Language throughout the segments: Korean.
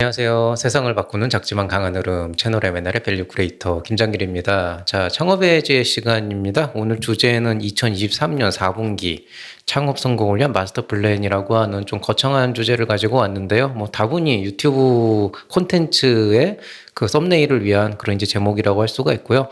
안녕하세요. 세상을 바꾸는 작지만 강한 흐름 채널 M&A의 밸류 크리에이터 김장길입니다. 자, 창업의 지혜 시간입니다. 오늘 주제는 2023년 4분기 창업 성공을 위한 마스터 플랜이라고 하는 좀 거창한 주제를 가지고 왔는데요. 뭐 다분히 유튜브 콘텐츠의 그 썸네일을 위한 그런 이제 제목이라고 할 수가 있고요.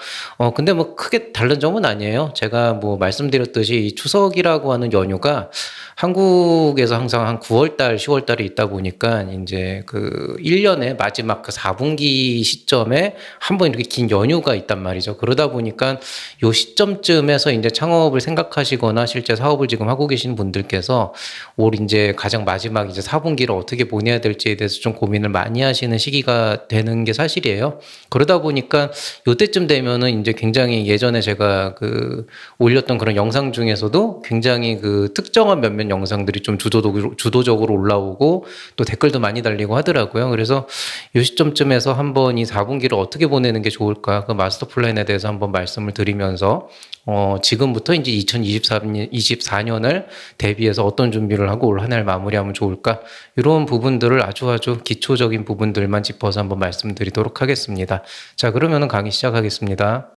근데 뭐 크게 다른 점은 아니에요. 제가 뭐 말씀드렸듯이 이 추석이라고 하는 연휴가 한국에서 항상 한 9월달, 10월달에 있다 보니까 이제 그 1년의 마지막 그 4분기 시점에 한 번 이렇게 긴 연휴가 있단 말이죠. 그러다 보니까 요 시점쯤에서 이제 창업을 생각하시거나 실제 사업을 지금 하고 계신 분들께서 올 이제 가장 마지막 이제 4분기를 어떻게 보내야 될지에 대해서 좀 고민을 많이 하시는 시기가 되는 게 사실이에요. 그러다 보니까 요때쯤 되면은 이제 굉장히 예전에 제가 그 올렸던 그런 영상 중에서도 굉장히 그 특정한 몇몇 영상들이 좀 주도적으로 올라오고 또 댓글도 많이 달리고 하더라고요. 그래서 이 시점쯤에서 한번 이 4분기를 어떻게 보내는 게 좋을까? 그 마스터 플랜에 대해서 한번 말씀을 드리면서 지금부터 이제 2024년을 대비해서 어떤 준비를 하고 올 한 해를 마무리하면 좋을까? 이런 부분들을 아주 기초적인 부분들만 짚어서 한번 말씀드리도록 하겠습니다. 자, 그러면은 강의 시작하겠습니다.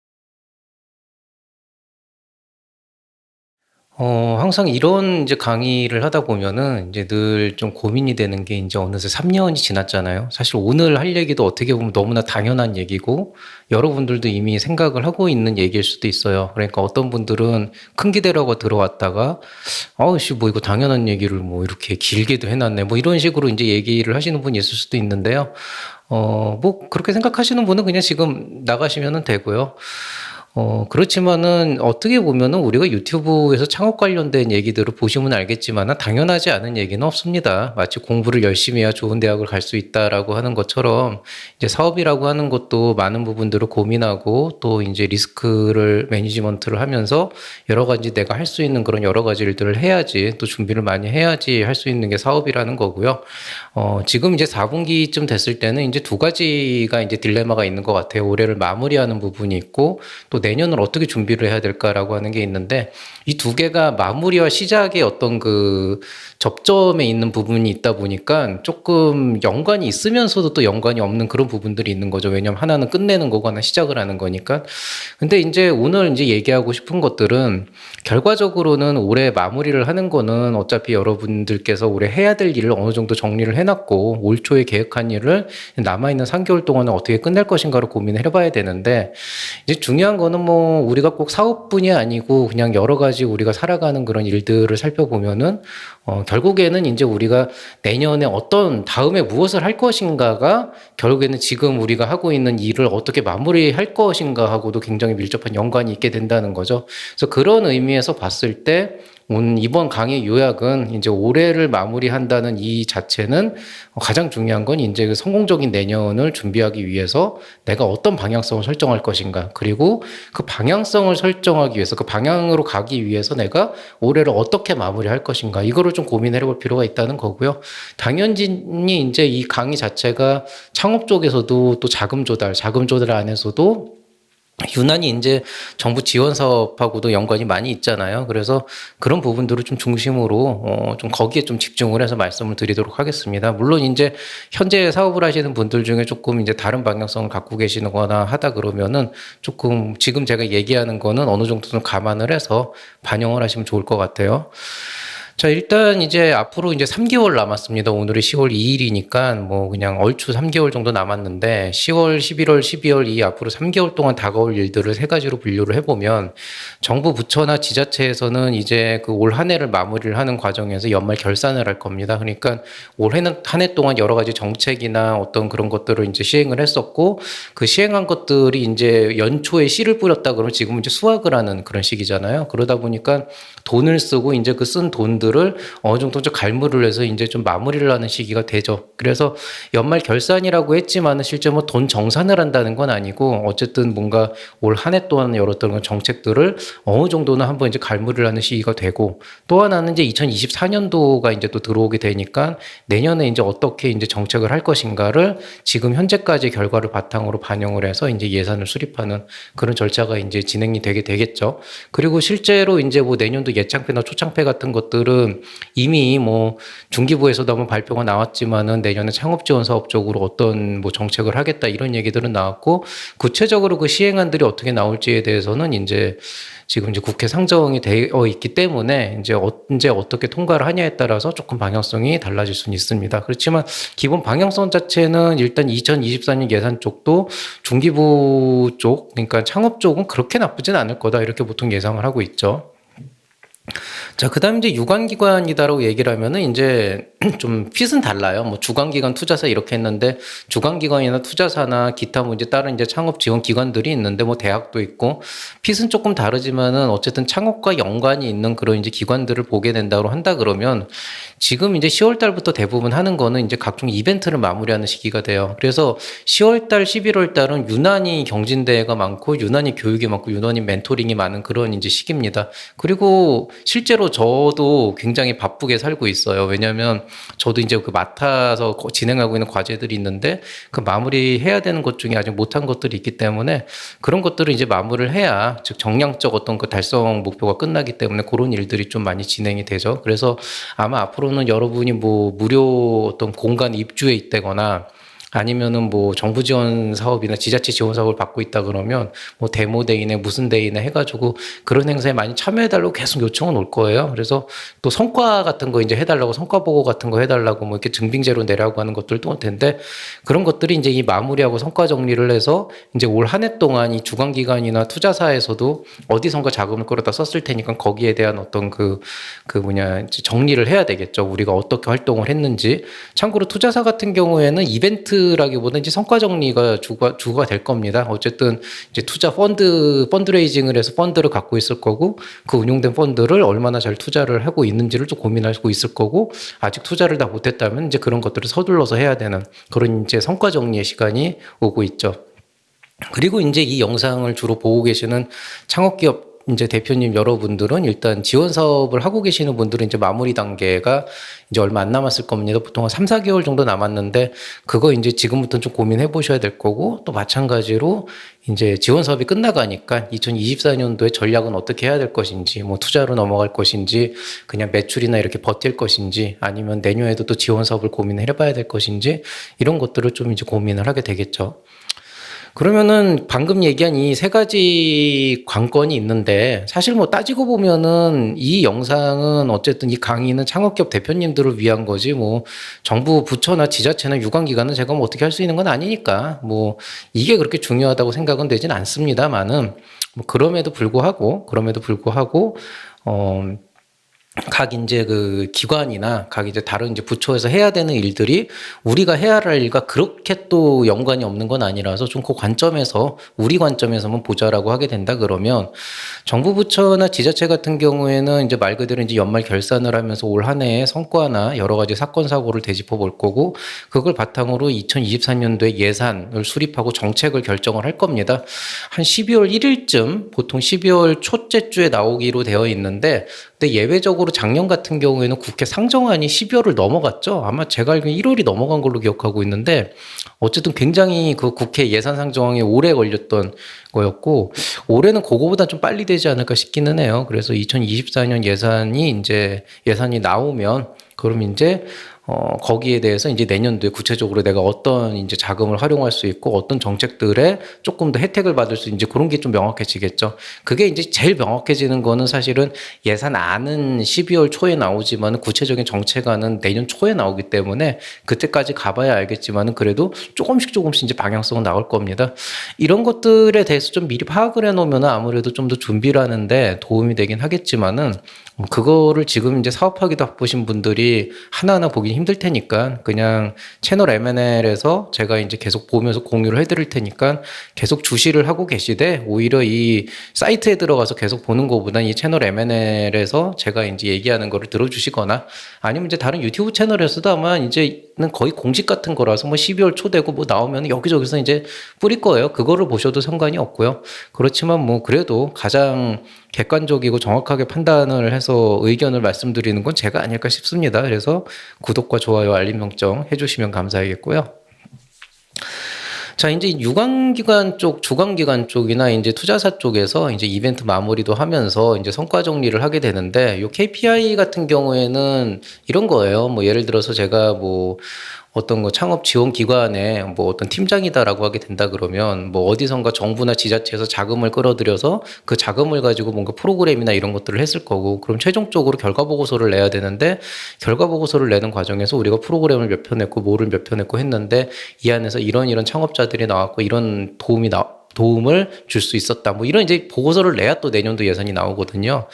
항상 이런 이제 강의를 하다 보면은 이제 늘 좀 고민이 되는 게 이제 어느새 3년이 지났잖아요. 사실 오늘 할 얘기도 어떻게 보면 너무나 당연한 얘기고 여러분들도 이미 생각을 하고 있는 얘기일 수도 있어요. 그러니까 어떤 분들은 큰 기대라고 들어왔다가 아우씨 뭐 이거 당연한 얘기를 뭐 이렇게 길게도 해놨네 뭐 이런 식으로 이제 얘기를 하시는 분이 있을 수도 있는데요. 뭐 그렇게 생각하시는 분은 그냥 지금 나가시면 되고요. 그렇지만은 어떻게 보면은 우리가 유튜브에서 창업 관련된 얘기들을 보시면 알겠지만은 당연하지 않은 얘기는 없습니다. 마치 공부를 열심히 해야 좋은 대학을 갈 수 있다라고 하는 것처럼 이제 사업이라고 하는 것도 많은 부분들을 고민하고 또 이제 리스크를 매니지먼트를 하면서 여러 가지 내가 할 수 있는 그런 여러 가지 일들을 해야지 또 준비를 많이 해야지 할 수 있는 게 사업이라는 거고요. 지금 이제 4분기쯤 됐을 때는 이제 두 가지가 이제 딜레마가 있는 것 같아요. 올해를 마무리하는 부분이 있고 또 내년을 어떻게 준비를 해야 될까라고 하는 게 있는데 이 두 개가 마무리와 시작의 어떤 그 접점에 있는 부분이 있다 보니까 조금 연관이 있으면서도 또 연관이 없는 그런 부분들이 있는 거죠. 왜냐면 하나는 끝내는 거고 하나 시작을 하는 거니까. 근데 이제 오늘 이제 얘기하고 싶은 것들은 결과적으로는 올해 마무리를 하는 거는 어차피 여러분들께서 올해 해야 될 일을 어느 정도 정리를 해놨고 올 초에 계획한 일을 남아있는 3개월 동안은 어떻게 끝낼 것인가를 고민을 해봐야 되는데 이제 중요한 거는 뭐 우리가 꼭 사업뿐이 아니고 그냥 여러 가지 우리가 살아가는 그런 일들을 살펴보면은 결국에는 이제 우리가 내년에 어떤 다음에 무엇을 할 것인가가 결국에는 지금 우리가 하고 있는 일을 어떻게 마무리할 것인가 하고도 굉장히 밀접한 연관이 있게 된다는 거죠. 그래서 그런 의미에서 봤을 때 이번 강의 요약은 이제 올해를 마무리한다는 이 자체는 가장 중요한 건 이제 그 성공적인 내년을 준비하기 위해서 내가 어떤 방향성을 설정할 것인가. 그리고 그 방향성을 설정하기 위해서 그 방향으로 가기 위해서 내가 올해를 어떻게 마무리할 것인가. 이거를 좀 고민해 볼 필요가 있다는 거고요. 당연히 이제 이 강의 자체가 창업 쪽에서도 또 자금 조달 안에서도 유난히 이제 정부 지원 사업하고도 연관이 많이 있잖아요. 그래서 그런 부분들을 좀 중심으로 좀 거기에 좀 집중을 해서 말씀을 드리도록 하겠습니다. 물론 이제 현재 사업을 하시는 분들 중에 조금 이제 다른 방향성을 갖고 계시거나 하다 그러면은 조금 지금 제가 얘기하는 거는 어느 정도는 감안을 해서 반영을 하시면 좋을 것 같아요. 자, 일단 이제 앞으로 이제 3개월 남았습니다. 오늘이 10월 2일이니까 뭐 그냥 얼추 3개월 정도 남았는데 10월, 11월, 12월 이 앞으로 3개월 동안 다가올 일들을 세 가지로 분류를 해보면 정부 부처나 지자체에서는 이제 그 올 한 해를 마무리를 하는 과정에서 연말 결산을 할 겁니다. 그러니까 올 한 해 동안 여러 가지 정책이나 어떤 그런 것들을 이제 시행을 했었고 그 시행한 것들이 이제 연초에 씨를 뿌렸다 그러면 지금은 이제 수확을 하는 그런 시기잖아요. 그러다 보니까 돈을 쓰고 이제 그 쓴 돈들을 어느 정도 좀 갈무리를 해서 이제 좀 마무리를 하는 시기가 되죠. 그래서 연말 결산이라고 했지만은 실제 뭐 돈 정산을 한다는 건 아니고 어쨌든 뭔가 올 한 해 동안 열었던 정책들을 어느 정도는 한번 이제 갈무리를 하는 시기가 되고 또 하나는 이제 2024년도가 이제 또 들어오게 되니까 내년에 이제 어떻게 이제 정책을 할 것인가를 지금 현재까지 결과를 바탕으로 반영을 해서 이제 예산을 수립하는 그런 절차가 이제 진행이 되게 되겠죠. 그리고 실제로 이제 뭐 내년도 예창패나 초창패 같은 것들은 지금 이미 뭐 중기부에서도 한번 발표가 나왔지만은 내년에 창업 지원 사업 쪽으로 어떤 뭐 정책을 하겠다 이런 얘기들은 나왔고 구체적으로 그 시행안들이 어떻게 나올지에 대해서는 이제 지금 이제 국회 상정이 되어 있기 때문에 이제 언제 어떻게 통과를 하냐에 따라서 조금 방향성이 달라질 수는 있습니다. 그렇지만 기본 방향성 자체는 일단 2024년 예산 쪽도 중기부 쪽, 그러니까 창업 쪽은 그렇게 나쁘진 않을 거다 이렇게 보통 예상을 하고 있죠. 자, 그다음 이제 유관기관이다라고 얘기를 하면은 이제 좀 핏은 달라요. 뭐 주관기관, 투자사 이렇게 했는데 주관기관이나 투자사나 기타 뭐 이제 다른 이제 창업 지원 기관들이 있는데 뭐 대학도 있고 핏은 조금 다르지만은 어쨌든 창업과 연관이 있는 그런 이제 기관들을 보게 된다고 한다 그러면 지금 이제 10월 달부터 대부분 하는 거는 이제 각종 이벤트를 마무리하는 시기가 돼요. 그래서 10월 달, 11월 달은 유난히 경진대회가 많고 유난히 교육이 많고 유난히 멘토링이 많은 그런 이제 시기입니다. 그리고 실제로 저도 굉장히 바쁘게 살고 있어요. 왜냐하면 저도 이제 그 맡아서 진행하고 있는 과제들이 있는데 그 마무리해야 되는 것 중에 아직 못한 것들이 있기 때문에 그런 것들을 이제 마무리를 해야 즉 정량적 어떤 그 달성 목표가 끝나기 때문에 그런 일들이 좀 많이 진행이 되죠. 그래서 아마 앞으로는 여러분이 뭐 무료 어떤 공간 입주에 있다거나 아니면은 뭐 정부 지원 사업이나 지자체 지원 사업을 받고 있다 그러면 뭐 데모데이네 무슨 데이네 해가지고 그런 행사에 많이 참여해달라고 계속 요청은 올 거예요. 그래서 또 성과 같은 거 이제 해달라고 성과 보고 같은 거 해달라고 뭐 이렇게 증빙제로 내라고 하는 것들도 올 텐데 그런 것들이 이제 이 마무리하고 성과 정리를 해서 이제 올 한 해 동안 이 주관기관이나 투자사에서도 어디선가 자금을 끌어다 썼을 테니까 거기에 대한 어떤 그 뭐냐 정리를 해야 되겠죠. 우리가 어떻게 활동을 했는지. 참고로 투자사 같은 경우에는 이벤트라기보다 이제 성과 정리가 주가 될 겁니다. 어쨌든 이제 투자 펀드레이징을 해서 펀드를 갖고 있을 거고 그 운용된 펀드를 얼마나 잘 투자를 하고 있는지를 좀 고민하고 있을 거고 아직 투자를 다 못했다면 이제 그런 것들을 서둘러서 해야 되는 그런 이제 성과 정리의 시간이 오고 있죠. 그리고 이제 이 영상을 주로 보고 계시는 창업기업 이제 대표님 여러분들은 일단 지원 사업을 하고 계시는 분들은 이제 마무리 단계가 이제 얼마 안 남았을 겁니다. 보통 한 3, 4개월 정도 남았는데 그거 이제 지금부터는 좀 고민해 보셔야 될 거고 또 마찬가지로 이제 지원 사업이 끝나가니까 2024년도에 전략은 어떻게 해야 될 것인지 뭐 투자로 넘어갈 것인지 그냥 매출이나 이렇게 버틸 것인지 아니면 내년에도 또 지원 사업을 고민을 해봐야 될 것인지 이런 것들을 좀 이제 고민을 하게 되겠죠. 그러면은 방금 얘기한 이 세 가지 관건이 있는데 사실 뭐 따지고 보면은 이 영상은 어쨌든 이 강의는 창업기업 대표님들을 위한 거지 뭐 정부 부처나 지자체나 유관기관은 제가 뭐 어떻게 할 수 있는 건 아니니까 뭐 이게 그렇게 중요하다고 생각은 되진 않습니다만은 뭐 그럼에도 불구하고 각 이제 그 기관이나 각 이제 다른 이제 부처에서 해야 되는 일들이 우리가 해야 할 일과 그렇게 또 연관이 없는 건 아니라서 좀 그 관점에서 우리 관점에서만 보자라고 하게 된다 그러면 정부 부처나 지자체 같은 경우에는 이제 말 그대로 이제 연말 결산을 하면서 올 한 해의 성과나 여러 가지 사건 사고를 되짚어 볼 거고 그걸 바탕으로 2024년도에 예산을 수립하고 정책을 결정을 할 겁니다. 한 12월 1일쯤 보통 12월 초째 주에 나오기로 되어 있는데 근데 예외적으로 작년 같은 경우에는 국회 상정안이 12월을 넘어갔죠. 아마 제가 알기로는 1월이 넘어간 걸로 기억하고 있는데 어쨌든 굉장히 그 국회 예산 상정안이 오래 걸렸던 거였고 올해는 그거보다 좀 빨리 되지 않을까 싶기는 해요. 그래서 2024년 예산이 나오면 그럼 이제 거기에 대해서 이제 내년도에 구체적으로 내가 어떤 이제 자금을 활용할 수 있고 어떤 정책들에 조금 더 혜택을 받을 수 있는지 그런 게 좀 명확해지겠죠. 그게 이제 제일 명확해지는 거는 사실은 예산안은 12월 초에 나오지만 구체적인 정책안은 내년 초에 나오기 때문에 그때까지 가봐야 알겠지만은 그래도 조금씩 이제 방향성은 나올 겁니다. 이런 것들에 대해서 좀 미리 파악을 해놓으면 아무래도 좀 더 준비를 하는데 도움이 되긴 하겠지만은 그거를 지금 이제 사업하기도 바쁘신 분들이 하나하나 보기 힘들 테니까 그냥 채널 M&L에서 제가 이제 계속 보면서 공유를 해드릴 테니까 계속 주시를 하고 계시되 오히려 이 사이트에 들어가서 계속 보는 것보다 이 채널 M&L에서 제가 이제 얘기하는 거를 들어주시거나 아니면 이제 다른 유튜브 채널에서도 아마 이제는 거의 공식 같은 거라서 뭐 12월 초 되고 뭐 나오면 여기저기서 이제 뿌릴 거예요. 그거를 보셔도 상관이 없고요. 그렇지만 뭐 그래도 가장 객관적이고 정확하게 판단을 해서 의견을 말씀드리는 건 제가 아닐까 싶습니다. 그래서 구독과 좋아요, 알림 설정 해주시면 감사하겠고요. 자, 이제 유관기관 쪽, 주관기관 쪽이나 이제 투자사 쪽에서 이제 이벤트 마무리도 하면서 이제 성과 정리를 하게 되는데, 요 KPI 같은 경우에는 이런 거예요. 뭐 예를 들어서 제가 뭐 어떤 거 창업 지원 기관에 뭐 어떤 팀장이다라고 하게 된다 그러면 뭐 어디선가 정부나 지자체에서 자금을 끌어들여서 그 자금을 가지고 뭔가 프로그램이나 이런 것들을 했을 거고, 그럼 최종적으로 결과 보고서를 내야 되는데, 결과 보고서를 내는 과정에서 우리가 프로그램을 몇 편 했고 뭐를 몇 편 했고 했는데 이 안에서 이런 창업자들이 나왔고 이런 도움을 줄 수 있었다. 뭐 이런 이제 보고서를 내야 또 내년도 예산이 나오거든요.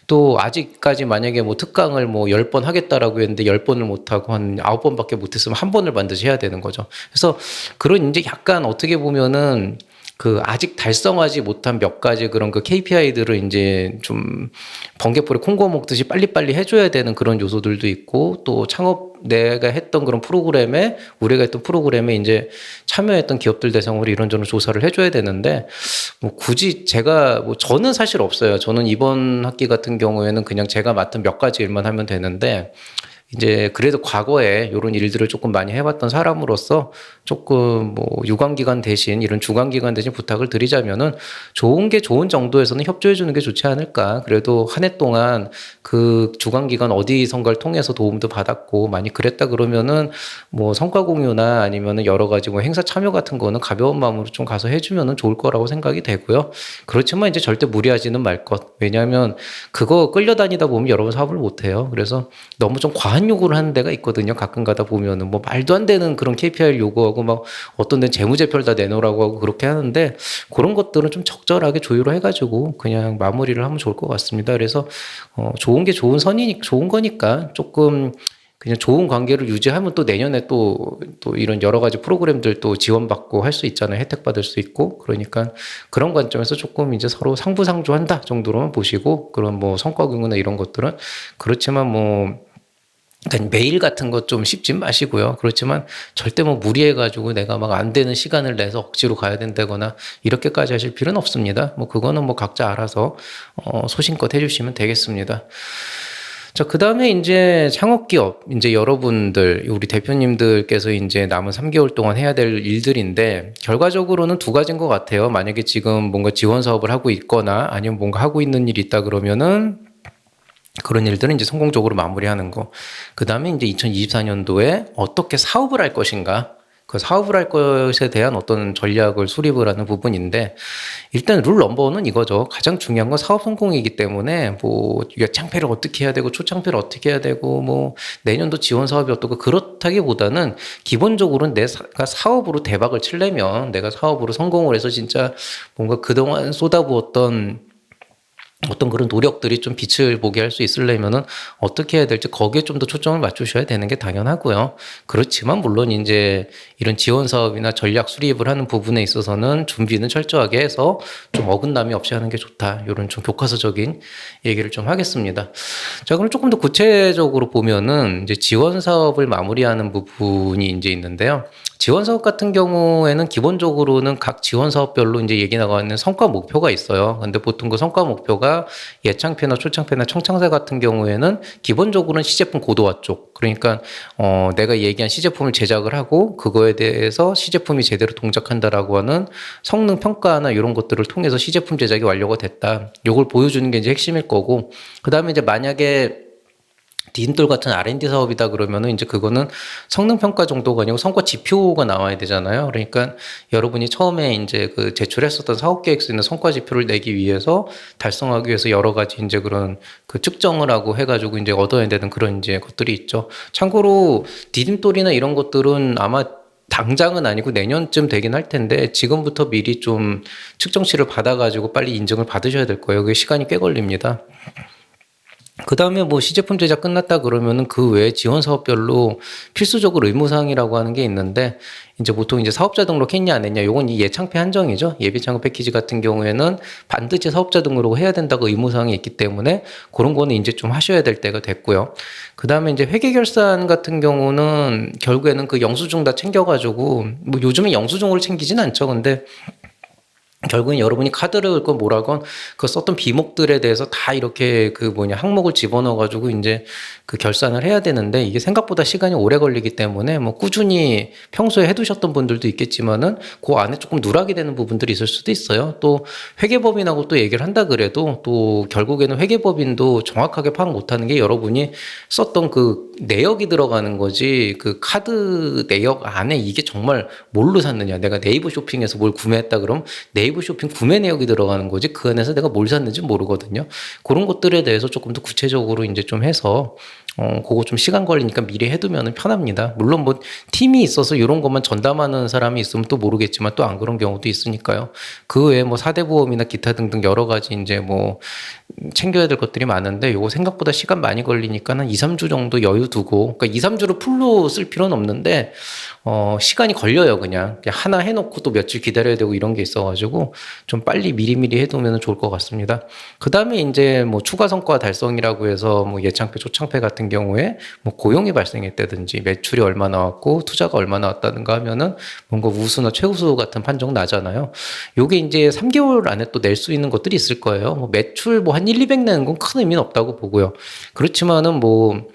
또 아직까지 만약에 뭐 특강을 뭐 10번 하겠다라고 했는데 10번을 못 하고 한 9번밖에 못 했으면 한 번을 반드시 해야 되는 거죠. 그래서 그런 이제 약간 어떻게 보면은 그 아직 달성하지 못한 몇 가지 그런 그 KPI들을 이제 좀 번개불에 콩고 먹듯이 빨리빨리 해줘야 되는 그런 요소들도 있고, 또 창업 내가 했던 그런 프로그램에, 우리가 했던 프로그램에 이제 참여했던 기업들 대상으로 이런저런 조사를 해줘야 되는데, 뭐 굳이 제가 뭐 저는 사실 없어요. 저는 이번 학기 같은 경우에는 그냥 제가 맡은 몇 가지 일만 하면 되는데, 이제 그래도 과거에 이런 일들을 조금 많이 해봤던 사람으로서 조금 뭐 유관기관 대신 이런 주관기관 대신 부탁을 드리자면은, 좋은 게 좋은 정도에서는 협조해 주는 게 좋지 않을까. 그래도 한 해 동안 그 주관기관 어디선가를 통해서 도움도 받았고 많이 그랬다 그러면은 뭐 성과 공유나 아니면은 여러 가지 뭐 행사 참여 같은 거는 가벼운 마음으로 좀 가서 해주면은 좋을 거라고 생각이 되고요. 그렇지만 이제 절대 무리하지는 말 것. 왜냐하면 그거 끌려다니다 보면 여러 번 사업을 못 해요. 그래서 너무 좀 과한 요구를 하는 데가 있거든요. 가끔 가다 보면은 뭐 말도 안 되는 그런 KPI를 요구하고 막 어떤 데는 재무제표를 다 내놓으라고 하고 그렇게 하는데, 그런 것들은 좀 적절하게 조율을 해가지고 그냥 마무리를 하면 좋을 것 같습니다. 그래서 좋은 게 좋은 거니까 조금 그냥 좋은 관계를 유지하면 또 내년에 또 이런 여러 가지 프로그램들 또 지원받고 할 수 있잖아요. 혜택 받을 수 있고. 그러니까 그런 관점에서 조금 이제 서로 상부상조한다 정도로만 보시고, 그런 뭐 성과 공유나 이런 것들은 그렇지만 뭐 그러니까 매일 같은 것 좀 씹지 마시고요. 그렇지만 절대 뭐 무리해가지고 내가 막 안 되는 시간을 내서 억지로 가야 된다거나 이렇게까지 하실 필요는 없습니다. 뭐 그거는 뭐 각자 알아서 소신껏 해주시면 되겠습니다. 자, 그 다음에 이제 창업기업, 이제 여러분들, 우리 대표님들께서 이제 남은 3개월 동안 해야 될 일들인데, 결과적으로는 두 가지인 것 같아요. 만약에 지금 뭔가 지원 사업을 하고 있거나 아니면 뭔가 하고 있는 일이 있다 그러면은 그런 일들은 이제 성공적으로 마무리하는 거. 그 다음에 이제 2024년도에 어떻게 사업을 할 것인가. 그 사업을 할 것에 대한 어떤 전략을 수립을 하는 부분인데, 일단 룰 넘버원은 이거죠. 가장 중요한 건 사업 성공이기 때문에 뭐 예창패를 어떻게 해야 되고 초창패를 어떻게 해야 되고 뭐 내년도 지원 사업이 어떻고 그렇다기보다는, 기본적으로는 내가 사업으로 대박을 치려면, 내가 사업으로 성공을 해서 진짜 뭔가 그동안 쏟아부었던 어떤 그런 노력들이 좀 빛을 보게 할 수 있으려면은 어떻게 해야 될지 거기에 좀 더 초점을 맞추셔야 되는 게 당연하고요. 그렇지만 물론 이제 이런 지원 사업이나 전략 수립을 하는 부분에 있어서는 준비는 철저하게 해서 좀 어긋남이 없이 하는 게 좋다. 이런 좀 교과서적인 얘기를 좀 하겠습니다. 자, 그럼 조금 더 구체적으로 보면은 이제 지원 사업을 마무리하는 부분이 이제 있는데요. 지원 사업 같은 경우에는 기본적으로는 각 지원 사업별로 이제 얘기 나가는 성과 목표가 있어요. 근데 보통 그 성과 목표가 예창패나 초창패나 청창사 같은 경우에는 기본적으로는 시제품 고도화 쪽. 그러니까 내가 얘기한 시제품을 제작을 하고 그거에 대해서 시제품이 제대로 동작한다라고 하는 성능 평가나 이런 것들을 통해서 시제품 제작이 완료가 됐다. 요걸 보여주는 게 이제 핵심일 거고, 그다음에 이제 만약에 디딤돌 같은 R&D 사업이다 그러면은 이제 그거는 성능 평가 정도가 아니고 성과 지표가 나와야 되잖아요. 그러니까 여러분이 처음에 이제 그 제출했었던 사업 계획서에 있는 성과 지표를 내기 위해서, 달성하기 위해서 여러 가지 이제 그런 그 측정을 하고 해가지고 이제 얻어야 되는 그런 이제 것들이 있죠. 참고로 디딤돌이나 이런 것들은 아마 당장은 아니고 내년쯤 되긴 할 텐데, 지금부터 미리 좀 측정치를 받아가지고 빨리 인증을 받으셔야 될 거예요. 그게 시간이 꽤 걸립니다. 그 다음에 뭐 시제품 제작 끝났다 그러면은 그 외에 지원 사업별로 필수적으로 의무사항이라고 하는 게 있는데, 이제 보통 이제 사업자 등록 했냐 안 했냐, 요건 이 예창패 한정이죠. 예비 창업 패키지 같은 경우에는 반드시 사업자 등록을 해야 된다고 의무사항이 있기 때문에 그런 거는 이제 좀 하셔야 될 때가 됐고요. 그 다음에 이제 회계결산 같은 경우는 결국에는 그 영수증 다 챙겨가지고, 뭐 요즘에 영수증으로 챙기진 않죠. 근데 결국엔 여러분이 카드를 긁건 뭐라건 그 썼던 비목들에 대해서 다 이렇게 항목을 집어넣어 가지고 이제 그 결산을 해야 되는데 이게 생각보다 시간이 오래 걸리기 때문에 뭐 꾸준히 평소에 해두셨던 분들도 있겠지만은 그 안에 조금 누락이 되는 부분들이 있을 수도 있어요. 또 회계법인하고 또 얘기를 한다 그래도 또 결국에는 회계법인도 정확하게 파악 못하는 게 여러분이 썼던 그 내역이 들어가는 거지 그 카드 내역 안에 이게 정말 뭘로 샀느냐, 내가 네이버 쇼핑에서 뭘 구매했다 그럼 네이버 쇼핑 구매 내역이 들어가는 거지 그 안에서 내가 뭘 샀는지 모르거든요. 그런 것들에 대해서 조금 더 구체적으로 이제 좀 해서 그거 좀 시간 걸리니까 미리 해두면 편합니다. 물론 뭐 팀이 있어서 이런 것만 전담하는 사람이 있으면 또 모르겠지만 또 안 그런 경우도 있으니까요. 그 외에 뭐 4대 보험이나 기타 등등 여러 가지 이제 뭐 챙겨야 될 것들이 많은데 요거 생각보다 시간 많이 걸리니까 한 2, 3주 정도 여유 두고, 그러니까 2, 3주를 풀로 쓸 필요는 없는데 시간이 걸려요. 그냥 하나 해놓고 또 며칠 기다려야 되고 이런 게 있어가지고 좀 빨리 미리미리 해두면 좋을 것 같습니다. 그 다음에 이제 뭐 추가 성과 달성이라고 해서 뭐 예창패, 초창패 같은 경우에 뭐 고용이 발생했다든지 매출이 얼마 나왔고 투자가 얼마 나왔다든가 하면은 뭔가 우수나 최우수 같은 판정 나잖아요. 요게 이제 3개월 안에 또 낼 수 있는 것들이 있을 거예요. 뭐 매출 뭐 한 1, 200 내는 건 큰 의미는 없다고 보고요. 그렇지만은 뭐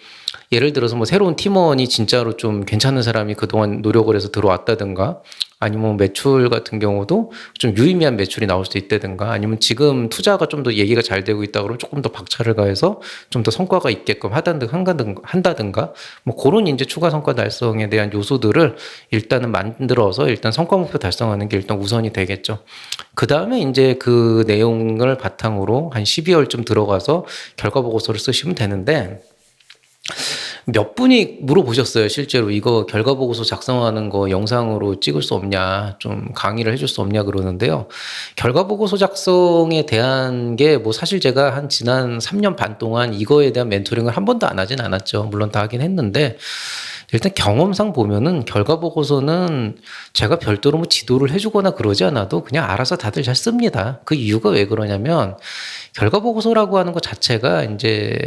예를 들어서 뭐 새로운 팀원이 진짜로 좀 괜찮은 사람이 그동안 노력을 해서 들어왔다든가, 아니면 매출 같은 경우도 좀 유의미한 매출이 나올 수도 있다든가, 아니면 지금 투자가 좀 더 얘기가 잘 되고 있다 그러면 조금 더 박차를 가해서 좀 더 성과가 있게끔 한다든가, 뭐 그런 이제 추가 성과 달성에 대한 요소들을 일단은 만들어서 일단 성과 목표 달성하는 게 일단 우선이 되겠죠. 그 다음에 이제 그 내용을 바탕으로 한 12월쯤 들어가서 결과 보고서를 쓰시면 되는데, 몇 분이 물어보셨어요. 실제로 이거 결과 보고서 작성하는 거 영상으로 찍을 수 없냐, 좀 강의를 해줄 수 없냐 그러는데요. 결과 보고서 작성에 대한 게 뭐 사실 제가 한 지난 3년 반 동안 이거에 대한 멘토링을 한 번도 안 하진 않았죠. 물론 다 하긴 했는데, 일단 경험상 보면은 결과 보고서는 제가 별도로 뭐 지도를 해주거나 그러지 않아도 그냥 알아서 다들 잘 씁니다. 그 이유가 왜 그러냐면, 결과 보고서라고 하는 것 자체가 이제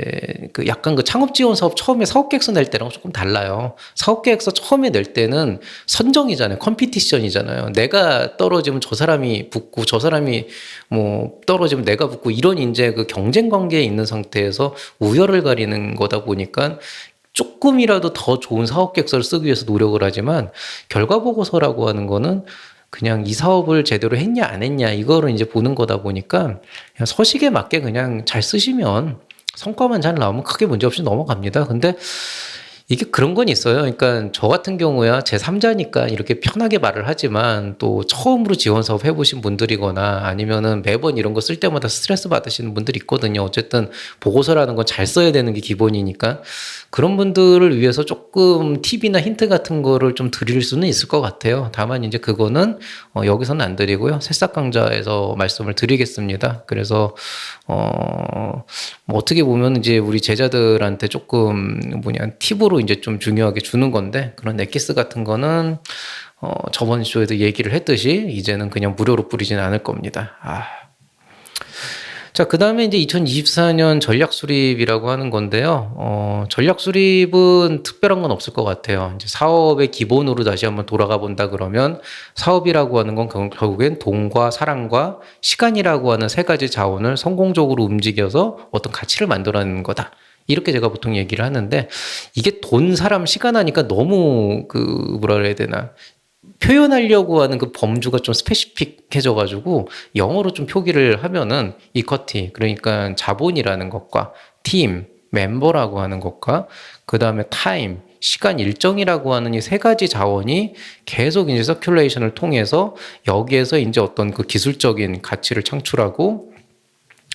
그 약간 그 창업 지원 사업 처음에 사업 계획서 낼 때랑 조금 달라요. 사업 계획서 처음에 낼 때는 선정이잖아요. 컴피티션이잖아요. 내가 떨어지면 저 사람이 붙고, 저 사람이 뭐 떨어지면 내가 붙고, 이런 이제 그 경쟁 관계에 있는 상태에서 우열을 가리는 거다 보니까 조금이라도 더 좋은 사업 계획서를 쓰기 위해서 노력을 하지만, 결과 보고서라고 하는 거는 그냥 이 사업을 제대로 했냐 안 했냐 이거를 이제 보는 거다 보니까 그냥 서식에 맞게 그냥 잘 쓰시면 성과만 잘 나오면 크게 문제 없이 넘어갑니다. 근데 이게 그런 건 있어요. 그러니까 저 같은 경우야 제 3자니까 이렇게 편하게 말을 하지만, 또 처음으로 지원 사업 해보신 분들이거나 아니면은 매번 이런 거 쓸 때마다 스트레스 받으시는 분들이 있거든요. 어쨌든 보고서라는 건 잘 써야 되는 게 기본이니까 그런 분들을 위해서 조금 팁이나 힌트 같은 거를 좀 드릴 수는 있을 것 같아요. 다만 이제 그거는 여기서는 안 드리고요. 새싹 강좌에서 말씀을 드리겠습니다. 그래서 뭐 어떻게 보면 이제 우리 제자들한테 조금 팁으로 이제 좀 중요하게 주는 건데, 그런 엑기스 같은 거는 저번 쇼에도 얘기를 했듯이 이제는 그냥 무료로 뿌리지는 않을 겁니다. 자, 그 다음에 이제 2024년 전략 수립이라고 하는 건데요. 전략 수립은 특별한 건 없을 것 같아요. 이제 사업의 기본으로 다시 한번 돌아가 본다 그러면, 사업이라고 하는 건 결국엔 돈과 사랑과 시간이라고 하는 세 가지 자원을 성공적으로 움직여서 어떤 가치를 만들어내는 거다. 이렇게 제가 보통 얘기를 하는데, 이게 돈, 사람, 시간 하니까 너무 뭐라 그래야 되나, 표현하려고 하는 그 범주가 좀 스페시픽해져가지고 영어로 좀 표기를 하면은 이쿼티, 그러니까 자본이라는 것과 팀, 멤버라고 하는 것과 그 다음에 타임, 시간 일정이라고 하는 이 세 가지 자원이 계속 이제 서큘레이션을 통해서 여기에서 이제 어떤 그 기술적인 가치를 창출하고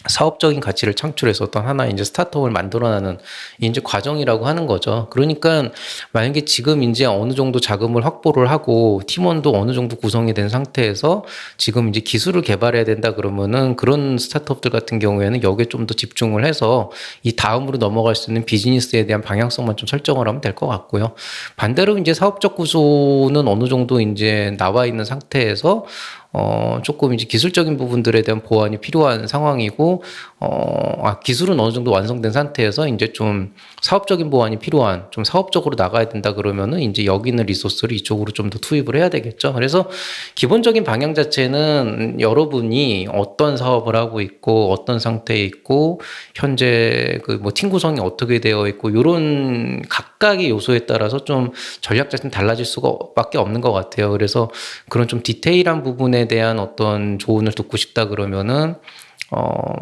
사업적인 가치를 창출해서 어떤 하나의 이제 스타트업을 만들어내는 이제 과정이라고 하는 거죠. 그러니까 만약에 지금 이제 어느 정도 자금을 확보를 하고 팀원도 어느 정도 구성이 된 상태에서 지금 이제 기술을 개발해야 된다 그러면은, 그런 스타트업들 같은 경우에는 여기에 좀 더 집중을 해서 이 다음으로 넘어갈 수 있는 비즈니스에 대한 방향성만 좀 설정을 하면 될 것 같고요. 반대로 이제 사업적 구조는 어느 정도 이제 나와 있는 상태에서 조금 이제 기술적인 부분들에 대한 보완이 필요한 상황이고, 기술은 어느 정도 완성된 상태에서 이제 좀 사업적인 보완이 필요한, 좀 사업적으로 나가야 된다 그러면은 이제 여기 있는 리소스를 이쪽으로 좀 더 투입을 해야 되겠죠. 그래서 기본적인 방향 자체는 여러분이 어떤 사업을 하고 있고, 어떤 상태에 있고, 현재 그 뭐 팀 구성이 어떻게 되어 있고, 요런 각각의 요소에 따라서 좀 전략 자체는 달라질 수밖에 없는 것 같아요. 그래서 그런 좀 디테일한 부분에 대한 어떤 조언을 듣고 싶다 그러면은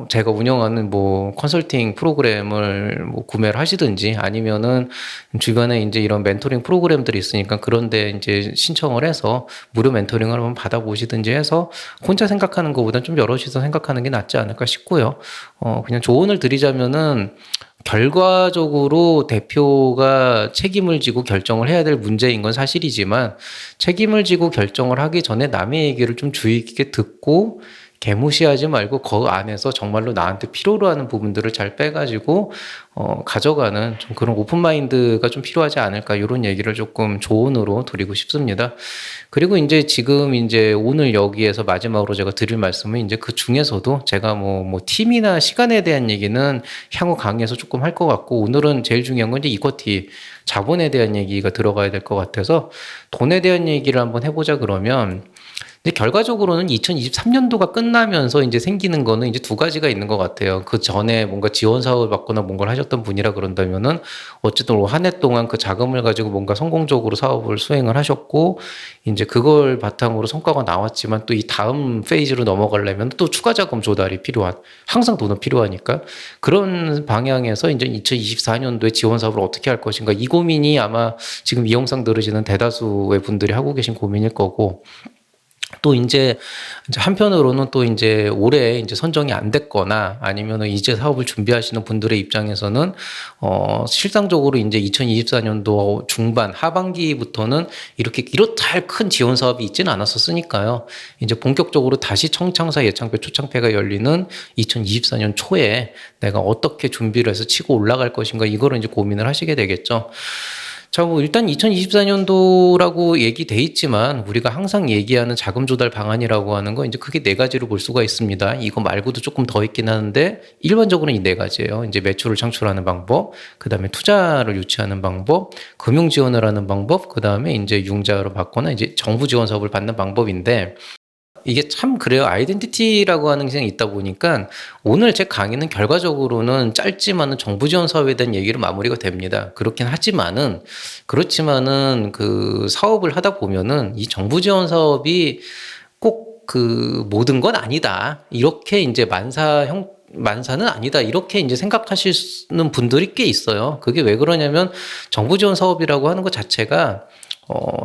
제가 운영하는 뭐 컨설팅 프로그램을 뭐 구매를 하시든지 아니면은 주변에 이제 이런 멘토링 프로그램들이 있으니까 그런데 이제 신청을 해서 무료 멘토링을 한번 받아보시든지 해서 혼자 생각하는 것보다는 좀 여럿이서 생각하는 게 낫지 않을까 싶고요. 그냥 조언을 드리자면은 결과적으로 대표가 책임을 지고 결정을 해야 될 문제인 건 사실이지만 책임을 지고 결정을 하기 전에 남의 얘기를 좀 주의 깊게 듣고 개무시하지 말고 그 안에서 정말로 나한테 필요로 하는 부분들을 잘 빼가지고 가져가는 좀 그런 오픈마인드가 좀 필요하지 않을까 이런 얘기를 조금 조언으로 드리고 싶습니다. 그리고 이제 지금 이제 오늘 여기에서 마지막으로 제가 드릴 말씀은 이제 그 중에서도 제가 뭐 팀이나 시간에 대한 얘기는 향후 강의에서 조금 할 것 같고 오늘은 제일 중요한 건 이제 이쿼티 자본에 대한 얘기가 들어가야 될 것 같아서 돈에 대한 얘기를 한번 해보자 그러면 근데 결과적으로는 2023년도가 끝나면서 이제 생기는 거는 이제 두 가지가 있는 것 같아요. 그 전에 뭔가 지원 사업을 받거나 뭔가를 하셨던 분이라 그런다면은 어쨌든 한 해 동안 그 자금을 가지고 뭔가 성공적으로 사업을 수행을 하셨고 이제 그걸 바탕으로 성과가 나왔지만 또 이 다음 페이지로 넘어가려면 또 추가 자금 조달이 필요한 항상 돈은 필요하니까 그런 방향에서 이제 2024년도에 지원 사업을 어떻게 할 것인가 이 고민이 아마 지금 이 영상 들으시는 대다수의 분들이 하고 계신 고민일 거고 또 이제 한편으로는 또 이제 올해 이제 선정이 안 됐거나 아니면은 이제 사업을 준비하시는 분들의 입장에서는 실상적으로 이제 2024년도 중반 하반기부터는 이렇다 할 큰 지원 사업이 있지는 않았었으니까요. 이제 본격적으로 다시 청창사 예창패 초창패가 열리는 2024년 초에 내가 어떻게 준비를 해서 치고 올라갈 것인가 이거를 이제 고민을 하시게 되겠죠. 자, 뭐 일단 2024년도라고 얘기돼 있지만 우리가 항상 얘기하는 자금 조달 방안이라고 하는 거 이제 크게 네 가지로 볼 수가 있습니다. 이거 말고도 조금 더 있긴 하는데 일반적으로는 이 네 가지예요. 이제 매출을 창출하는 방법, 그다음에 투자를 유치하는 방법, 금융 지원을 하는 방법, 그다음에 이제 융자로 받거나 이제 정부 지원 사업을 받는 방법인데 이게 참 그래요. 아이덴티티라고 하는 게 있다 보니까 오늘 제 강의는 결과적으로는 짧지만은 정부 지원 사업에 대한 얘기로 마무리가 됩니다. 그렇지만은 그 사업을 하다 보면은 이 정부 지원 사업이 꼭 그 모든 건 아니다. 이렇게 이제 만사는 아니다. 이렇게 이제 생각하시는 분들이 꽤 있어요. 그게 왜 그러냐면 정부 지원 사업이라고 하는 것 자체가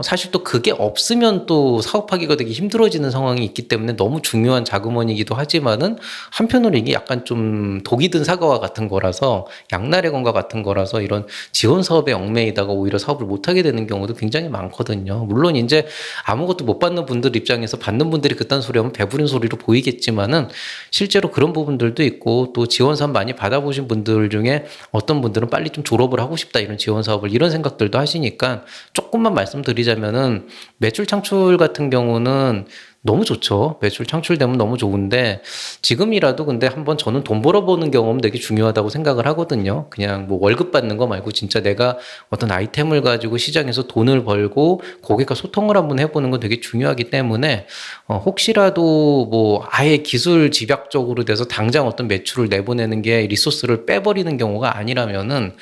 사실 또 그게 없으면 또 사업하기가 되게 힘들어지는 상황이 있기 때문에 너무 중요한 자금원이기도 하지만은 한편으로 이게 약간 좀 독이 든 사과와 같은 거라서 양날의 검과 같은 거라서 이런 지원 사업에 얽매이다가 오히려 사업을 못하게 되는 경우도 굉장히 많거든요. 물론 이제 아무것도 못 받는 분들 입장에서 받는 분들이 그딴 소리 하면 배부른 소리로 보이겠지만은 실제로 그런 부분들도 있고 또 지원 사업 많이 받아보신 분들 중에 어떤 분들은 빨리 좀 졸업을 하고 싶다 이런 지원 사업을 이런 생각들도 하시니까 조금만 말씀드리자면은 매출 창출 같은 경우는 너무 좋죠. 매출 창출되면 너무 좋은데 지금이라도 근데 한번 저는 돈 벌어보는 경험 되게 중요하다고 생각을 하거든요. 그냥 뭐 월급 받는 거 말고 진짜 내가 어떤 아이템을 가지고 시장에서 돈을 벌고 고객과 소통을 한번 해보는 건 되게 중요하기 때문에 혹시라도 뭐 아예 기술 집약적으로 돼서 당장 어떤 매출을 내보내는 게 리소스를 빼버리는 경우가 아니라면은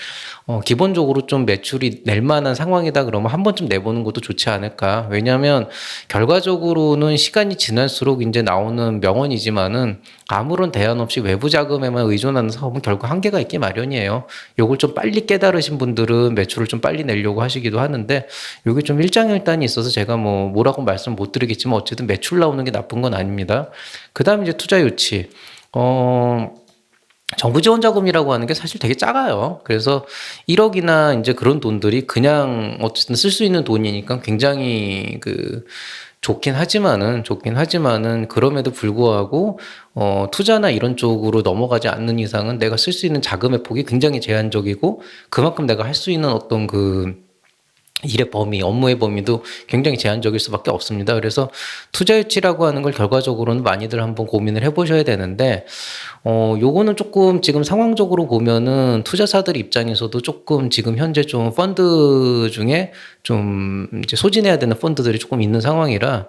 기본적으로 좀 매출이 낼 만한 상황이다 그러면 한 번쯤 내보는 것도 좋지 않을까. 왜냐하면 결과적으로는 시간이 지날수록 이제 나오는 명언이지만은 아무런 대안 없이 외부 자금에만 의존하는 사업은 결국 한계가 있기 마련이에요. 요걸 좀 빨리 깨달으신 분들은 매출을 좀 빨리 내려고 하시기도 하는데 요게 좀 일장일단이 있어서 제가 뭐라고 말씀 못 드리겠지만 어쨌든 매출 나오는 게 나쁜 건 아닙니다. 그 다음에 이제 투자 유치. 정부 지원 자금이라고 하는 게 사실 되게 작아요. 그래서 1억이나 이제 그런 돈들이 그냥 어쨌든 쓸 수 있는 돈이니까 굉장히 좋긴 하지만은 그럼에도 불구하고 투자나 이런 쪽으로 넘어가지 않는 이상은 내가 쓸 수 있는 자금의 폭이 굉장히 제한적이고 그만큼 내가 할 수 있는 어떤 일의 범위, 업무의 범위도 굉장히 제한적일 수밖에 없습니다. 그래서 투자 유치라고 하는 걸 결과적으로는 많이들 한번 고민을 해보셔야 되는데, 요거는 조금 지금 상황적으로 보면은 투자사들 입장에서도 조금 지금 현재 좀 펀드 중에 좀 이제 소진해야 되는 펀드들이 조금 있는 상황이라,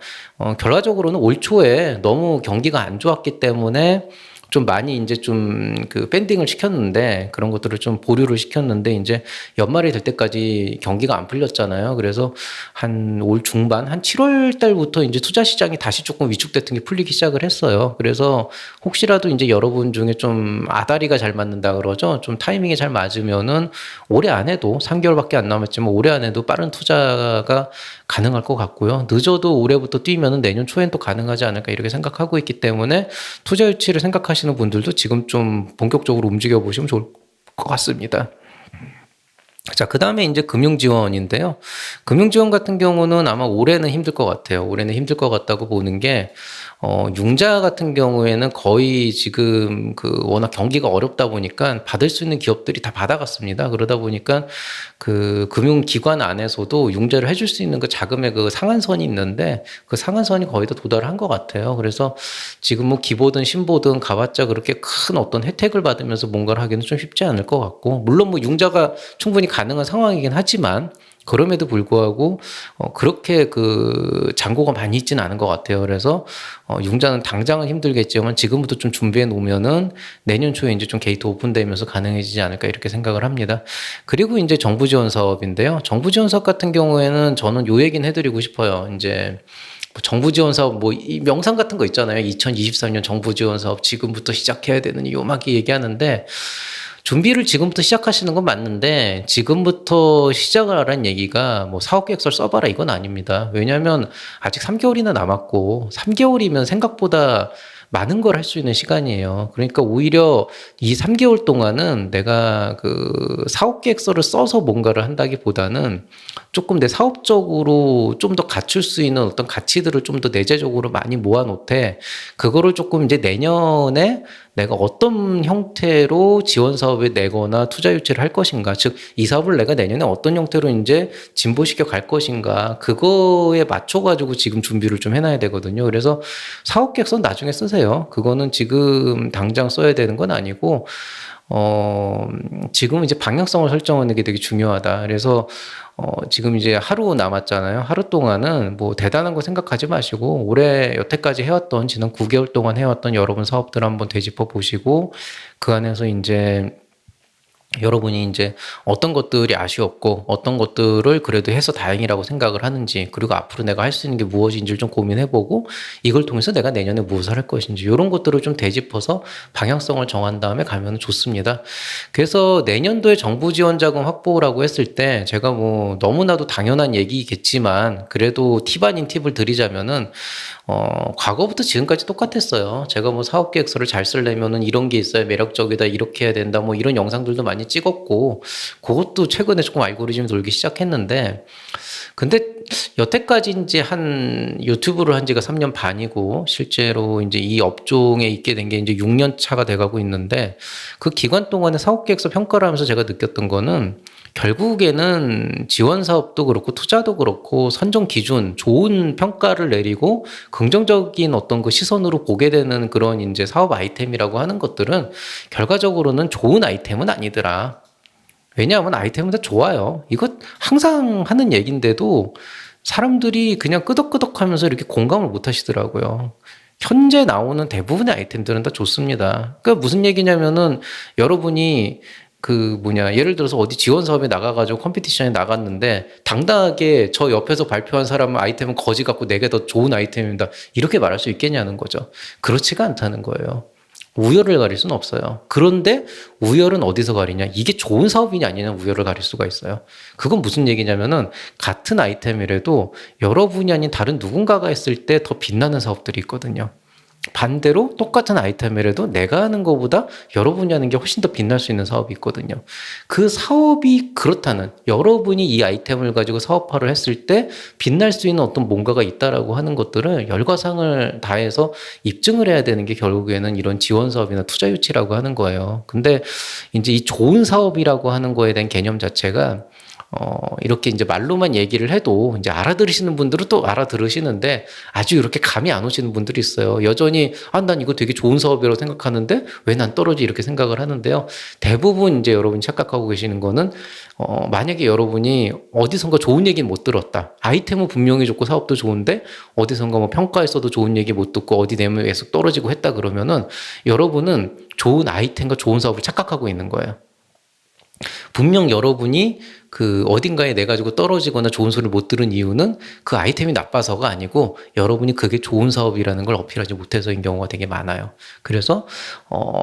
결과적으로는 올 초에 너무 경기가 안 좋았기 때문에 좀 많이 이제 좀 그 밴딩을 시켰는데, 그런 것들을 좀 보류를 시켰는데, 이제 연말이 될 때까지 경기가 안 풀렸잖아요. 그래서 한 올 중반, 한 7월 달부터 이제 투자 시장이 다시 조금 위축됐던 게 풀리기 시작을 했어요. 그래서 혹시라도 이제 여러분 중에 좀 아다리가 잘 맞는다 그러죠. 좀 타이밍이 잘 맞으면은 올해 안에도 3개월밖에 안 남았지만 올해 안에도 빠른 투자가 가능할 것 같고요. 늦어도 올해부터 뛰면은 내년 초엔 또 가능하지 않을까 이렇게 생각하고 있기 때문에 투자 유치를 생각하시는 분들도 지금 좀 본격적으로 움직여 보시면 좋을 것 같습니다. 자, 그 다음에 이제 금융지원인데요. 금융지원 같은 경우는 아마 올해는 힘들 것 같아요. 올해는 힘들 것 같다고 보는 게, 융자 같은 경우에는 거의 지금 그 워낙 경기가 어렵다 보니까 받을 수 있는 기업들이 다 받아갔습니다. 그러다 보니까 그 금융기관 안에서도 융자를 해줄 수 있는 그 자금의 그 상한선이 있는데 그 상한선이 거의 다 도달한 것 같아요. 그래서 지금 뭐 기보든 신보든 가봤자 그렇게 큰 어떤 혜택을 받으면서 뭔가를 하기는 좀 쉽지 않을 것 같고, 물론 뭐 융자가 충분히 가능한 상황이긴 하지만 그럼에도 불구하고 그렇게 그 잔고가 많이 있지는 않은 것 같아요. 그래서 융자는 당장은 힘들겠지만 지금부터 좀 준비해 놓으면은 내년 초에 이제 좀 게이트 오픈되면서 가능해지지 않을까 이렇게 생각을 합니다. 그리고 이제 정부 지원 사업인데요. 정부 지원 사업 같은 경우에는 저는 요 얘기는 해드리고 싶어요. 이제 정부 지원 사업 뭐 이 명상 같은 거 있잖아요. 2023년 정부 지원 사업 지금부터 시작해야 되는 요막이 얘기하는데, 준비를 지금부터 시작하시는 건 맞는데 지금부터 시작을 하라는 얘기가 뭐 사업 계획서를 써봐라 이건 아닙니다. 왜냐하면 아직 3개월이나 남았고 3개월이면 생각보다 많은 걸 할 수 있는 시간이에요. 그러니까 오히려 이 3개월 동안은 내가 그 사업 계획서를 써서 뭔가를 한다기보다는 조금 내 사업적으로 좀 더 갖출 수 있는 어떤 가치들을 좀 더 내재적으로 많이 모아놓되, 그거를 조금 이제 내년에 내가 어떤 형태로 지원 사업을 내거나 투자 유치를 할 것인가, 즉 이 사업을 내가 내년에 어떤 형태로 이제 진보시켜 갈 것인가, 그거에 맞춰 가지고 지금 준비를 좀 해놔야 되거든요. 그래서 사업 계획서는 나중에 쓰세요. 그거는 지금 당장 써야 되는 건 아니고, 지금 이제 방향성을 설정하는 게 되게 중요하다. 그래서 지금 이제 하루 남았잖아요. 하루 동안은 뭐 대단한 거 생각하지 마시고 올해 여태까지 해왔던, 지난 9개월 동안 해왔던 여러분 사업들 한번 되짚어 보시고, 그 안에서 이제 여러분이 이제 어떤 것들이 아쉬웠고 어떤 것들을 그래도 해서 다행이라고 생각을 하는지, 그리고 앞으로 내가 할 수 있는 게 무엇인지를 좀 고민해보고 이걸 통해서 내가 내년에 무엇을 할 것인지, 이런 것들을 좀 되짚어서 방향성을 정한 다음에 가면 좋습니다. 그래서 내년도에 정부 지원 자금 확보라고 했을 때 제가 뭐 너무나도 당연한 얘기겠지만 그래도 팁 아닌 팁을 드리자면은, 과거부터 지금까지 똑같았어요. 제가 뭐 사업 계획서를 잘 쓰려면은 이런 게 있어야 매력적이다, 이렇게 해야 된다, 뭐 이런 영상들도 많이 찍었고, 그것도 최근에 조금 알고리즘이 돌기 시작했는데, 근데 여태까지 이제 한 유튜브를 한 지가 3년 반이고 실제로 이제 이 업종에 있게 된 게 이제 6년 차가 돼가고 있는데, 그 기간 동안에 사업 계획서 평가를 하면서 제가 느꼈던 거는 결국에는 지원 사업도 그렇고 투자도 그렇고 선정 기준, 좋은 평가를 내리고 긍정적인 어떤 그 시선으로 보게 되는 그런 이제 사업 아이템이라고 하는 것들은 결과적으로는 좋은 아이템은 아니더라. 왜냐하면 아이템은 다 좋아요. 이거 항상 하는 얘기인데도 사람들이 그냥 끄덕끄덕 하면서 이렇게 공감을 못 하시더라고요. 현재 나오는 대부분의 아이템들은 다 좋습니다. 그러니까 무슨 얘기냐면은, 여러분이 예를 들어서 어디 지원 사업에 나가가지고 컴피티션에 나갔는데 당당하게 저 옆에서 발표한 사람 아이템은 거지 같고 내게 더 좋은 아이템입니다, 이렇게 말할 수 있겠냐는 거죠. 그렇지가 않다는 거예요. 우열을 가릴 수는 없어요. 그런데 우열은 어디서 가리냐? 이게 좋은 사업이냐 아니냐 우열을 가릴 수가 있어요. 그건 무슨 얘기냐면은, 같은 아이템이라도 여러분이 아닌 다른 누군가가 했을 때 더 빛나는 사업들이 있거든요. 반대로 똑같은 아이템이라도 내가 하는 것보다 여러분이 하는 게 훨씬 더 빛날 수 있는 사업이 있거든요. 그 사업이 그렇다는, 여러분이 이 아이템을 가지고 사업화를 했을 때 빛날 수 있는 어떤 뭔가가 있다라고 하는 것들을 열과상을 다해서 입증을 해야 되는 게 결국에는 이런 지원 사업이나 투자 유치라고 하는 거예요. 근데 이제 이 좋은 사업이라고 하는 거에 대한 개념 자체가 이렇게 이제 말로만 얘기를 해도 이제 알아들으시는 분들은 또 알아들으시는데 아주 이렇게 감이 안 오시는 분들이 있어요. 여전히 난 이거 되게 좋은 사업이라고 생각하는데 왜 난 떨어지 이렇게 생각을 하는데요. 대부분 이제 여러분이 착각하고 계시는 거는 만약에 여러분이 어디선가 좋은 얘기는 못 들었다. 아이템은 분명히 좋고 사업도 좋은데 어디선가 뭐 평가에서도 좋은 얘기 못 듣고 어디 내면 계속 떨어지고 했다 그러면은 여러분은 좋은 아이템과 좋은 사업을 착각하고 있는 거예요. 분명 여러분이 그 어딘가에 내 가지고 떨어지거나 좋은 소리를 못 들은 이유는 그 아이템이 나빠서가 아니고 여러분이 그게 좋은 사업이라는 걸 어필하지 못해서인 경우가 되게 많아요. 그래서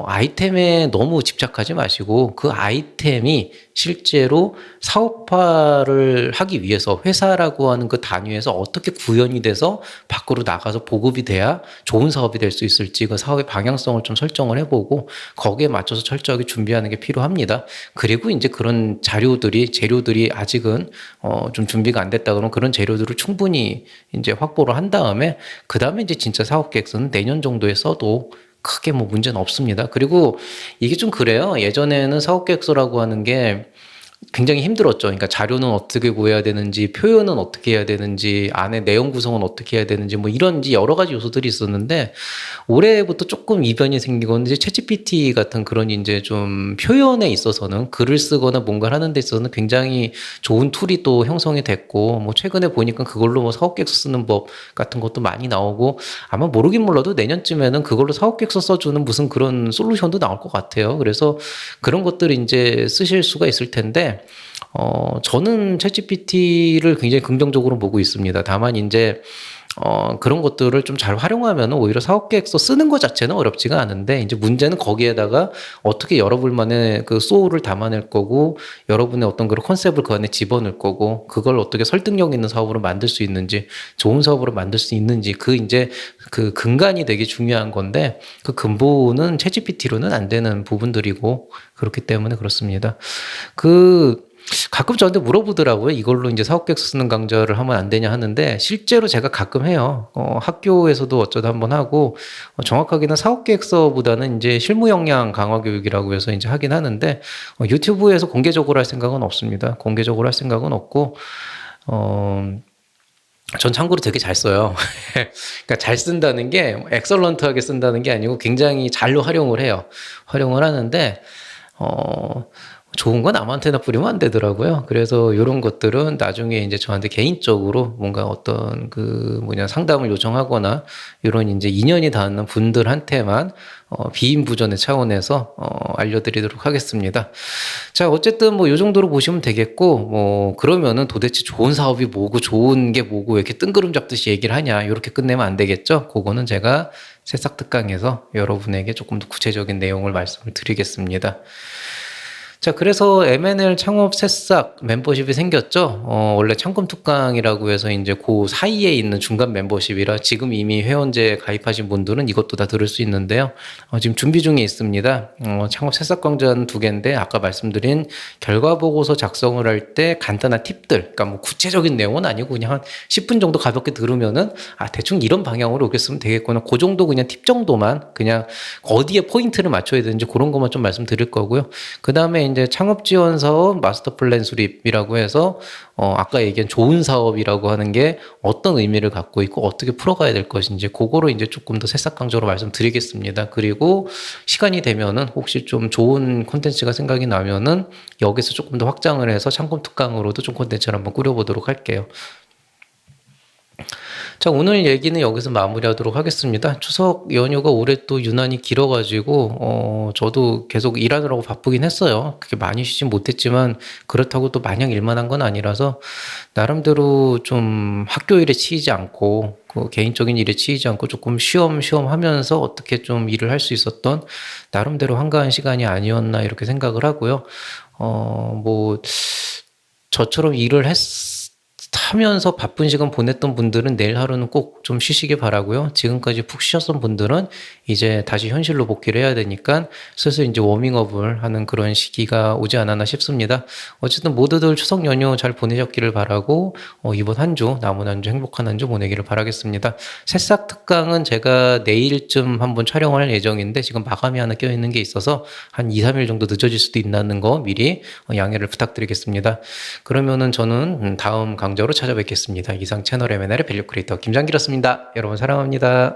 아이템에 너무 집착하지 마시고 그 아이템이 실제로 사업화를 하기 위해서 회사라고 하는 그 단위에서 어떻게 구현이 돼서 밖으로 나가서 보급이 돼야 좋은 사업이 될 수 있을지 그 사업의 방향성을 좀 설정을 해보고 거기에 맞춰서 철저하게 준비하는 게 필요합니다. 그리고 이제 그런 재료들이 아직은 좀 준비가 안 됐다 그러면 그런 재료들을 충분히 이제 확보를 한 다음에 그 다음에 이제 진짜 사업 계획서는 내년 정도에 써도 크게 뭐 문제는 없습니다. 그리고 이게 좀 그래요. 예전에는 사업 계획서라고 하는 게 굉장히 힘들었죠. 그러니까 자료는 어떻게 구해야 되는지, 표현은 어떻게 해야 되는지, 안에 내용 구성은 어떻게 해야 되는지, 뭐 이런지 여러 가지 요소들이 있었는데, 올해부터 조금 이변이 생긴 건 이제 챗GPT 같은 그런 이제 좀 표현에 있어서는 글을 쓰거나 뭔가를 하는 데 있어서는 굉장히 좋은 툴이 또 형성이 됐고, 뭐 최근에 보니까 그걸로 뭐 사업계획서 쓰는 법 같은 것도 많이 나오고, 아마 모르긴 몰라도 내년쯤에는 그걸로 사업계획서 써주는 무슨 그런 솔루션도 나올 것 같아요. 그래서 그런 것들을 이제 쓰실 수가 있을 텐데, 저는 챗GPT를 굉장히 긍정적으로 보고 있습니다. 다만 이제 그런 것들을 좀 잘 활용하면 오히려 사업계획서 쓰는 것 자체는 어렵지가 않은데 이제 문제는 거기에다가 어떻게 여러분만의 그 소울을 담아낼 거고 여러분의 어떤 그런 컨셉을 그 안에 집어넣을 거고 그걸 어떻게 설득력 있는 사업으로 만들 수 있는지 좋은 사업으로 만들 수 있는지 그 이제 그 근간이 되게 중요한 건데 그 근본은 챗GPT로는 안 되는 부분들이고 그렇기 때문에 그렇습니다. 가끔 저한테 물어보더라고요. 이걸로 이제 사업계획서 쓰는 강좌를 하면 안 되냐 하는데 실제로 제가 가끔 해요. 학교에서도 어쩌다 한번 하고 정확하게는 사업계획서보다는 이제 실무 역량 강화 교육이라고 해서 이제 하긴 하는데 유튜브에서 공개적으로 할 생각은 없습니다. 공개적으로 할 생각은 없고 전 참고로 되게 잘 써요. 그러니까 잘 쓴다는 게 엑설런트하게 쓴다는 게 아니고 굉장히 잘로 활용을 해요. 활용을 하는데 좋은 건 남한테나 뿌리면 안 되더라고요. 그래서 이런 것들은 나중에 이제 저한테 개인적으로 뭔가 어떤 상담을 요청하거나 이런 이제 인연이 닿는 분들한테만 비인부전의 차원에서 알려드리도록 하겠습니다. 자, 어쨌든 뭐 이 정도로 보시면 되겠고, 뭐 그러면은 도대체 좋은 사업이 뭐고 좋은 게 뭐고 왜 이렇게 뜬구름 잡듯이 얘기를 하냐 이렇게 끝내면 안 되겠죠. 그거는 제가 새싹 특강에서 여러분에게 조금 더 구체적인 내용을 말씀을 드리겠습니다. 자, 그래서 M&L 창업 새싹 멤버십이 생겼죠. 원래 창금 특강이라고 해서 이제 그 사이에 있는 중간 멤버십이라 지금 이미 회원제 가입하신 분들은 이것도 다 들을 수 있는데요. 지금 준비 중에 있습니다. 창업 새싹 강좌는 2개인데 아까 말씀드린 결과 보고서 작성을 할 때 간단한 팁들, 그러니까 뭐 구체적인 내용은 아니고 그냥 한 10분 정도 가볍게 들으면은 대충 이런 방향으로 이렇게 쓰면 되겠구나. 그 정도 그냥 팁 정도만 그냥 어디에 포인트를 맞춰야 되는지 그런 것만 좀 말씀드릴 거고요. 그 다음에 이제 창업 지원 사업 마스터 플랜 수립이라고 해서 아까 얘기한 좋은 사업이라고 하는 게 어떤 의미를 갖고 있고 어떻게 풀어가야 될 것인지 그거로 이제 조금 더 새싹 강조로 말씀드리겠습니다. 그리고 시간이 되면은 혹시 좀 좋은 콘텐츠가 생각이 나면은 여기서 조금 더 확장을 해서 창금 특강으로도 좀 콘텐츠를 한번 꾸려보도록 할게요. 자, 오늘 얘기는 여기서 마무리하도록 하겠습니다. 추석 연휴가 올해 또 유난히 길어가지고 저도 계속 일하느라고 바쁘긴 했어요. 그렇게 많이 쉬진 못했지만 그렇다고 또 마냥 일만 한 건 아니라서 나름대로 좀 학교 일에 치이지 않고 개인적인 일에 치이지 않고 조금 쉬엄쉬엄 하면서 어떻게 좀 일을 할 수 있었던 나름대로 한가한 시간이 아니었나 이렇게 생각을 하고요. 뭐 저처럼 일을 타면서 바쁜 시간 보냈던 분들은 내일 하루는 꼭 좀 쉬시길 바라고요. 지금까지 푹 쉬셨던 분들은 이제 다시 현실로 복귀를 해야 되니까 슬슬 이제 워밍업을 하는 그런 시기가 오지 않았나 싶습니다. 어쨌든 모두들 추석 연휴 잘 보내셨기를 바라고 이번 한 주 남은 한 주 행복한 한 주 보내기를 바라겠습니다. 새싹 특강은 제가 내일쯤 한번 촬영할 예정인데 지금 마감이 하나 껴있는 게 있어서 한 2, 3일 정도 늦어질 수도 있다는 거 미리 양해를 부탁드리겠습니다. 그러면은 저는 다음 강좌로 찾아뵙겠습니다. 이상 채널 M&A의 밸류 크리에이터 김장길이었습니다. 여러분 사랑합니다.